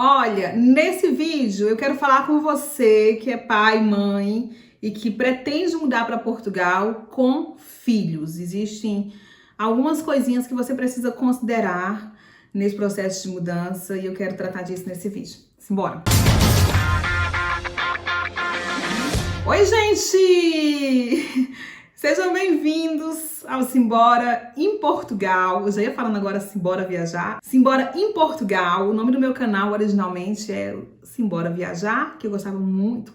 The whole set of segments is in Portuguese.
Olha, nesse vídeo eu quero falar com você que é pai, mãe e que pretende mudar para Portugal com filhos. Existem algumas coisinhas que você precisa considerar nesse processo de mudança e eu quero tratar disso nesse vídeo. Simbora! Oi, gente! Sejam bem-vindos ao Simbora em Portugal. Eu já ia falando agora Simbora Viajar. Simbora em Portugal. O nome do meu canal originalmente é Simbora Viajar, que eu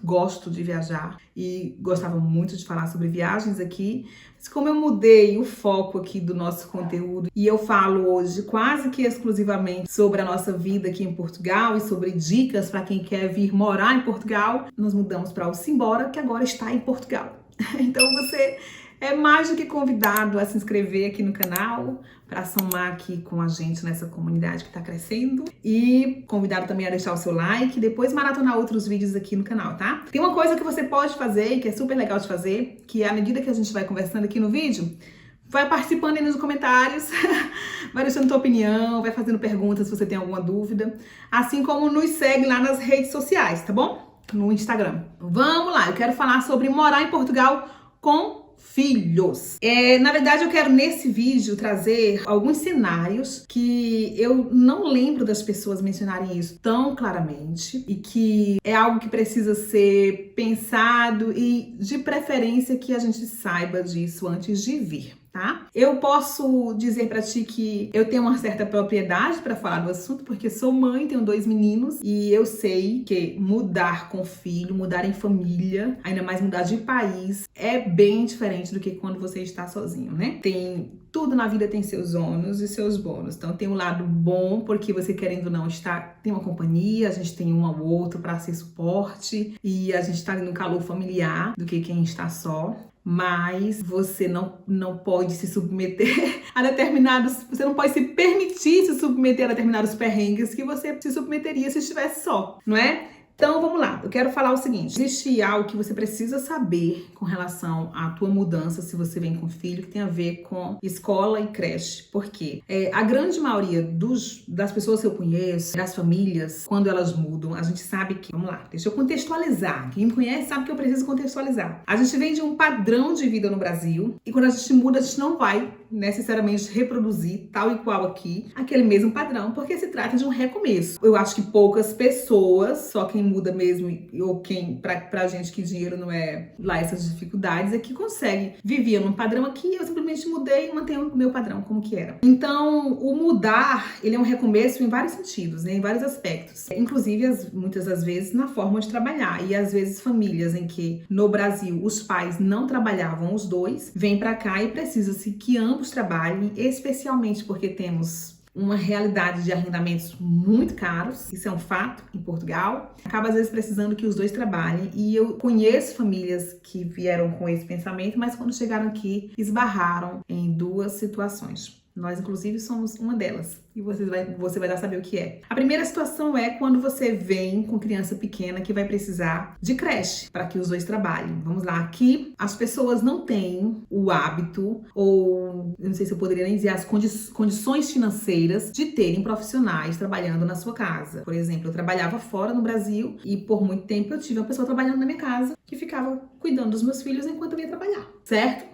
gosto de viajar e gostava muito de falar sobre viagens aqui. Mas como eu mudei o foco aqui do nosso conteúdo e eu falo hoje quase que exclusivamente sobre a nossa vida aqui em Portugal e sobre dicas para quem quer vir morar em Portugal, nós mudamos para o Simbora, que agora está em Portugal. Então você é mais do que convidado a se inscrever aqui no canal para somar aqui com a gente nessa comunidade que está crescendo e convidado também a deixar o seu like e depois maratonar outros vídeos aqui no canal, tá? Tem uma coisa que você pode fazer e que é super legal de fazer, que é à medida que a gente vai conversando aqui no vídeo, vai participando aí nos comentários, vai deixando tua opinião, vai fazendo perguntas se você tem alguma dúvida, assim como nos segue lá nas redes sociais, tá bom? No Instagram. Vamos lá, eu quero falar sobre morar em Portugal com filhos. Na verdade, eu quero nesse vídeo trazer alguns cenários que eu não lembro das pessoas mencionarem isso tão claramente e que é algo que precisa ser pensado e de preferência que a gente saiba disso antes de vir. Tá? Eu posso dizer pra ti que eu tenho uma certa propriedade pra falar do assunto, porque sou mãe, tenho 2 meninos e eu sei que mudar com filho, mudar em família, ainda mais mudar de país, é bem diferente do que quando você está sozinho, né? Tudo na vida tem seus ônus e seus bônus. Então tem um lado bom, porque você querendo ou não tem uma companhia, a gente tem um ao outro pra ser suporte e a gente tá ali no calor familiar do que quem está só. Mas você não pode se submeter a você não pode se permitir se submeter a determinados perrengues que você se submeteria se estivesse só, não é? Então vamos lá, eu quero falar o seguinte: existe algo que você precisa saber com relação à tua mudança se você vem com filho, que tem a ver com escola e creche. Por quê? A grande maioria das pessoas que eu conheço, das famílias, quando elas mudam, a gente sabe que, vamos lá, deixa eu contextualizar. Quem me conhece sabe que eu preciso contextualizar. A gente vem de um padrão de vida no Brasil e quando a gente muda, a gente não vai necessariamente reproduzir tal e qual aqui aquele mesmo padrão, porque se trata de um recomeço. Eu acho que poucas pessoas, só quem muda mesmo, ou quem, pra gente que dinheiro não é lá essas dificuldades, é que consegue viver num padrão aqui, eu simplesmente mudei e mantenho o meu padrão como que era. Então, o mudar, ele é um recomeço em vários sentidos, né, em vários aspectos. Inclusive, muitas das vezes, na forma de trabalhar. E às vezes famílias em que, no Brasil, os pais não trabalhavam os dois, vêm pra cá e precisa-se que ambos trabalhem, especialmente porque temos uma realidade de arrendamentos muito caros, isso é um fato em Portugal. Acaba às vezes precisando que os dois trabalhem e eu conheço famílias que vieram com esse pensamento, mas quando chegaram aqui esbarraram em 2 situações. Nós, inclusive, somos uma delas e você vai dar saber o que é. A primeira situação é quando você vem com criança pequena que vai precisar de creche para que os dois trabalhem. Vamos lá, aqui as pessoas não têm o hábito ou, eu não sei se eu poderia nem dizer, as condições financeiras de terem profissionais trabalhando na sua casa. Por exemplo, eu trabalhava fora no Brasil e por muito tempo eu tive uma pessoa trabalhando na minha casa que ficava cuidando dos meus filhos enquanto eu ia trabalhar, certo?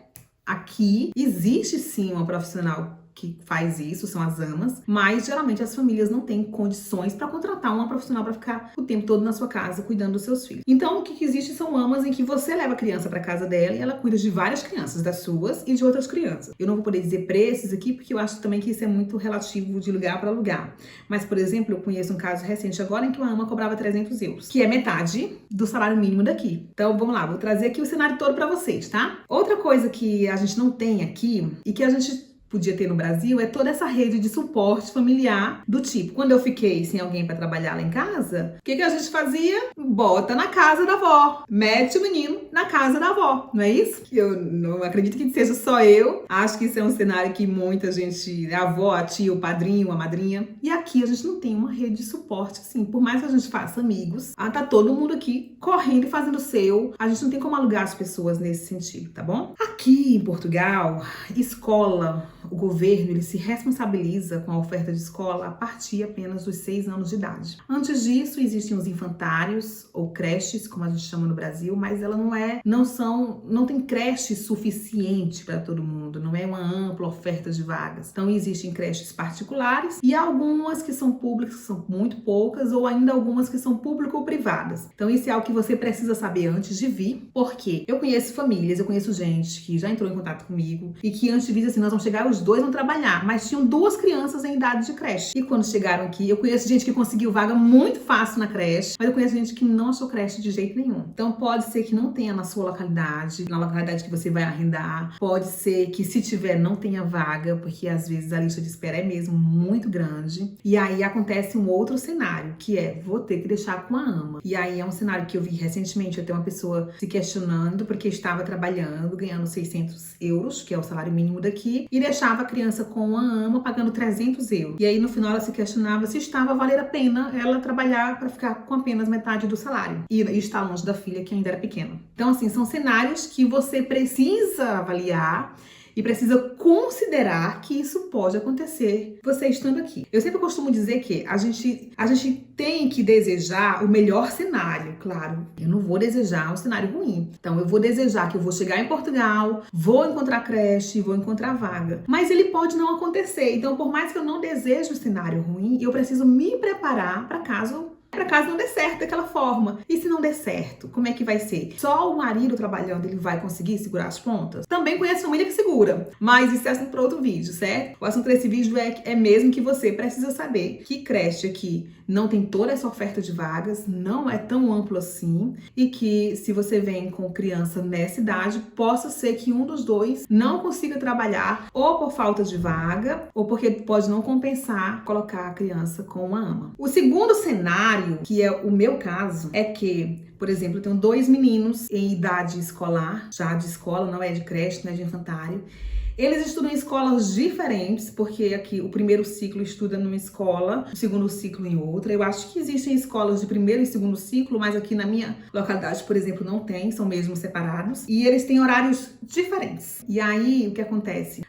Aqui existe sim uma profissional que faz isso, são as amas, mas geralmente as famílias não têm condições para contratar uma profissional para ficar o tempo todo na sua casa cuidando dos seus filhos. Então o que existe são amas em que você leva a criança para casa dela e ela cuida de várias crianças, das suas e de outras crianças. Eu não vou poder dizer preços aqui porque eu acho também que isso é muito relativo de lugar para lugar. Mas, por exemplo, eu conheço um caso recente agora em que uma ama cobrava 300 euros, que é metade do salário mínimo daqui. Então vamos lá, vou trazer aqui o cenário todo para vocês, tá? Outra coisa que a gente não tem aqui e que a gente podia ter no Brasil é toda essa rede de suporte familiar do tipo, quando eu fiquei sem alguém para trabalhar lá em casa, o que a gente fazia? Bota na casa da avó, mete o menino na casa da avó, não é isso? Eu não acredito que seja só eu, acho que isso é um cenário que muita gente, a avó, a tia, o padrinho, a madrinha, e aqui a gente não tem uma rede de suporte assim, por mais que a gente faça amigos, tá todo mundo aqui correndo e fazendo o seu, a gente não tem como alugar as pessoas nesse sentido, tá bom? Aqui em Portugal, escola o governo ele se responsabiliza com a oferta de escola a partir apenas dos 6 anos de idade. Antes disso, existem os infantários ou creches, como a gente chama no Brasil, mas ela não tem creche suficiente para todo mundo, não é uma ampla oferta de vagas. Então existem creches particulares e algumas que são públicas, que são muito poucas, ou ainda algumas que são público ou privadas. Então isso é algo que você precisa saber antes de vir, porque eu conheço famílias, eu conheço gente que já entrou em contato comigo e que antes de vir assim, nós vamos chegar, os dois vão trabalhar, mas tinham 2 crianças em idade de creche. E quando chegaram aqui, eu conheço gente que conseguiu vaga muito fácil na creche, mas eu conheço gente que não achou creche de jeito nenhum. Então pode ser que não tenha na sua localidade, na localidade que você vai arrendar, pode ser que se tiver não tenha vaga, porque às vezes a lista de espera é mesmo muito grande. E aí acontece um outro cenário, que é, vou ter que deixar com a AMA. E aí é um cenário que eu vi recentemente, eu tenho uma pessoa se questionando porque estava trabalhando, ganhando 600 euros, que é o salário mínimo daqui, e deixava a criança com a AMA pagando 300 euros. E aí no final ela se questionava se estava a valer a pena ela trabalhar para ficar com apenas metade do salário e estar longe da filha que ainda era pequena. Então assim, são cenários que você precisa avaliar e precisa considerar que isso pode acontecer você estando aqui. Eu sempre costumo dizer que a gente tem que desejar o melhor cenário, claro. Eu não vou desejar um cenário ruim. Então eu vou desejar que eu vou chegar em Portugal, vou encontrar creche, vou encontrar vaga. Mas ele pode não acontecer. Então por mais que eu não deseje um cenário ruim, eu preciso me preparar para caso não dê certo daquela forma. E se não der certo, como é que vai ser? Só o marido trabalhando, ele vai conseguir segurar as pontas? Também conheço família que segura, mas isso é assunto para outro vídeo, certo? O assunto desse vídeo é mesmo que você precisa saber que creche aqui não tem toda essa oferta de vagas, não é tão amplo assim, e que se você vem com criança nessa idade, possa ser que um dos dois não consiga trabalhar, ou por falta de vaga, ou porque pode não compensar colocar a criança com uma AMA. O segundo cenário, que é o meu caso, é que, por exemplo, eu tenho 2 meninos em idade escolar, já de escola, não é de creche, não é de infantário. Eles estudam em escolas diferentes, porque aqui o primeiro ciclo estuda numa escola, o segundo ciclo em outra. Eu acho que existem escolas de primeiro e segundo ciclo, mas aqui na minha localidade, por exemplo, não tem, são mesmo separados. E eles têm horários diferentes. E aí, o que acontece?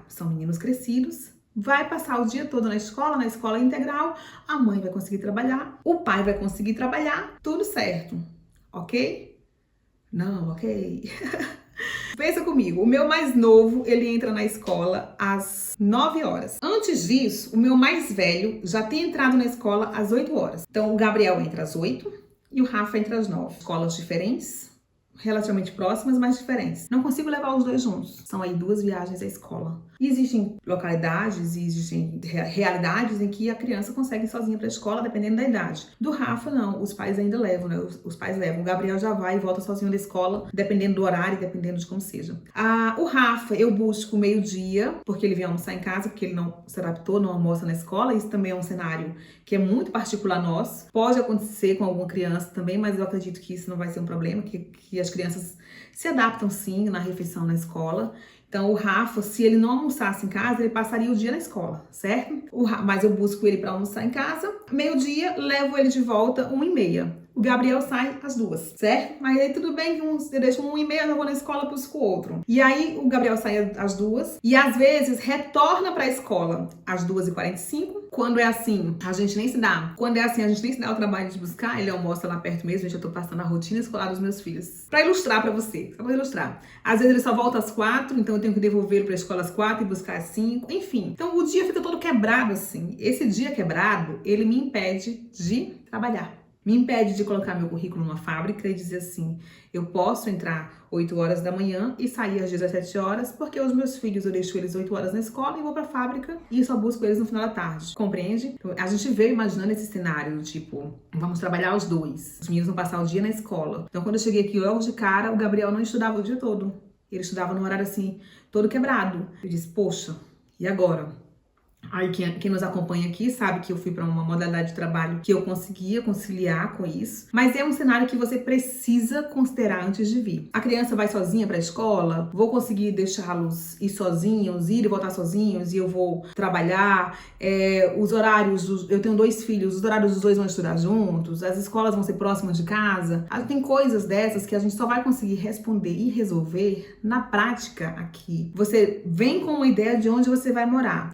São meninos crescidos, vai passar o dia todo na escola integral, a mãe vai conseguir trabalhar, o pai vai conseguir trabalhar, tudo certo, ok? Não, ok. Pensa comigo, o meu mais novo, ele entra na escola às 9 horas. Antes disso, o meu mais velho já tem entrado na escola às 8 horas. Então, o Gabriel entra às 8 e o Rafa entra às 9. Escolas diferentes, relativamente próximas, mas diferentes. Não consigo levar os dois juntos. São aí 2 viagens à escola. E existem localidades e existem realidades em que a criança consegue ir sozinha para a escola, dependendo da idade. Do Rafa, não. Os pais ainda levam, né? Os pais levam. O Gabriel já vai e volta sozinho da escola, dependendo do horário, dependendo de como seja. O Rafa, eu busco meio-dia, porque ele vem almoçar em casa, porque ele não se adaptou, não almoça na escola. Isso também é um cenário que é muito particular nosso. Pode acontecer com alguma criança também, mas eu acredito que isso não vai ser um problema, que as crianças se adaptam sim na refeição na escola. Então, o Rafa, se ele não almoçasse em casa, ele passaria o dia na escola, certo? Mas eu busco ele para almoçar em casa. Meio-dia, levo ele de volta 1h30. O Gabriel sai às 2, certo? Mas aí tudo bem que eu deixo 1h30, eu vou na escola, busco o outro. E aí o Gabriel sai às 2 e às vezes retorna para a escola às 2h45. Quando é assim, a gente nem se dá. Quando é assim, a gente nem se dá o trabalho de buscar, ele almoça lá perto mesmo, eu já tô passando a rotina escolar dos meus filhos. Pra ilustrar pra você, só pra ilustrar. Às vezes ele só volta às 4, então eu tenho que devolver pra escola às 4 e buscar às 5, enfim. Então o dia fica todo quebrado assim. Esse dia quebrado, ele me impede de trabalhar. Me impede de colocar meu currículo numa fábrica e dizer assim, eu posso entrar 8 horas da manhã e sair às 17 horas, porque os meus filhos eu deixo eles 8 horas na escola e vou pra fábrica e só busco eles no final da tarde, compreende? Então, a gente veio imaginando esse cenário, tipo, vamos trabalhar os dois, os meninos vão passar o dia na escola. Então quando eu cheguei aqui logo de cara, o Gabriel não estudava o dia todo, ele estudava no horário assim, todo quebrado. Eu disse, poxa, e agora? Aí quem nos acompanha aqui sabe que eu fui para uma modalidade de trabalho que eu conseguia conciliar com isso. Mas é um cenário que você precisa considerar antes de vir. A criança vai sozinha para a escola? Vou conseguir deixá-los ir sozinhos, ir e voltar sozinhos, e eu vou trabalhar? Os horários, eu tenho 2 filhos, os horários dos 2 vão estudar juntos? As escolas vão ser próximas de casa? Tem coisas dessas que a gente só vai conseguir responder e resolver na prática aqui. Você vem com uma ideia de onde você vai morar.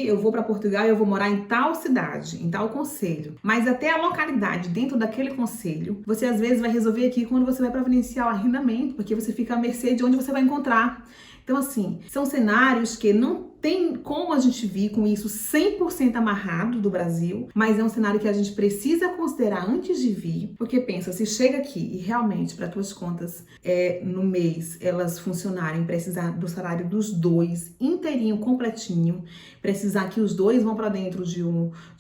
Eu vou para Portugal e eu vou morar em tal cidade, em tal concelho. Mas até a localidade dentro daquele concelho, você às vezes vai resolver aqui quando você vai providenciar o arrendamento, porque você fica à mercê de onde você vai encontrar. Então, assim, são cenários que não tem como a gente vir com isso 100% amarrado do Brasil, mas é um cenário que a gente precisa considerar antes de vir, porque pensa, se chega aqui e realmente para tuas contas no mês elas funcionarem, precisar do salário dos 2 inteirinho, completinho, precisar que os 2 vão para dentro de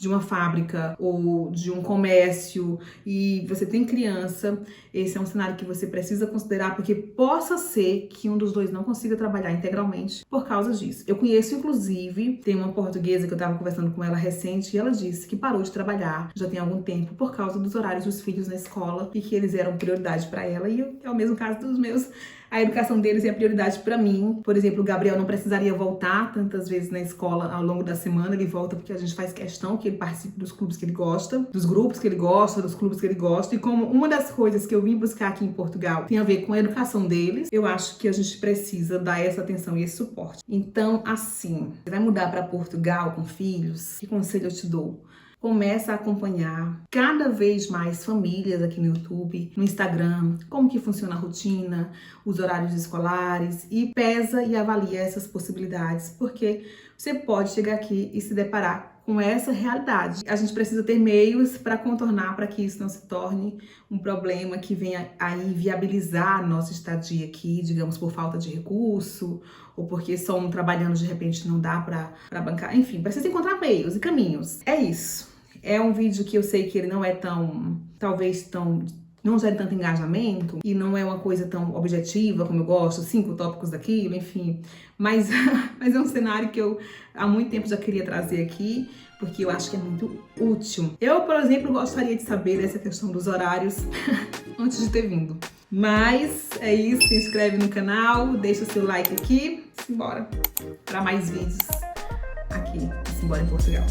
uma fábrica ou de um comércio e você tem criança, esse é um cenário que você precisa considerar, porque possa ser que um dos 2 não consiga trabalhar integralmente por causa disso. Eu conheço, inclusive, tem uma portuguesa que eu tava conversando com ela recente e ela disse que parou de trabalhar já tem algum tempo por causa dos horários dos filhos na escola e que eles eram prioridade para ela, e é o mesmo caso dos meus. A educação deles é a prioridade para mim. Por exemplo, o Gabriel não precisaria voltar tantas vezes na escola ao longo da semana. Ele volta porque a gente faz questão que ele participe dos clubes que ele gosta, dos grupos que ele gosta, dos clubes que ele gosta. E como uma das coisas que eu vim buscar aqui em Portugal tem a ver com a educação deles, eu acho que a gente precisa dar essa atenção e esse suporte. Então, assim, você vai mudar para Portugal com filhos? Que conselho eu te dou? Começa a acompanhar cada vez mais famílias aqui no YouTube, no Instagram, como que funciona a rotina, os horários escolares, e pesa e avalia essas possibilidades, porque você pode chegar aqui e se deparar com essa realidade. A gente precisa ter meios para contornar, para que isso não se torne um problema que venha aí viabilizar a nossa estadia aqui, digamos, por falta de recurso, ou porque só um trabalhando de repente não dá para bancar. Enfim, precisa encontrar meios e caminhos. É isso. É um vídeo que eu sei que ele não é não gera tanto engajamento e não é uma coisa tão objetiva como eu gosto, 5 tópicos daquilo, enfim. Mas é um cenário que eu há muito tempo já queria trazer aqui, porque eu acho que é muito útil. Eu, por exemplo, gostaria de saber dessa questão dos horários antes de ter vindo. Mas é isso, se inscreve no canal, deixa o seu like aqui, simbora para mais vídeos aqui, simbora em Portugal.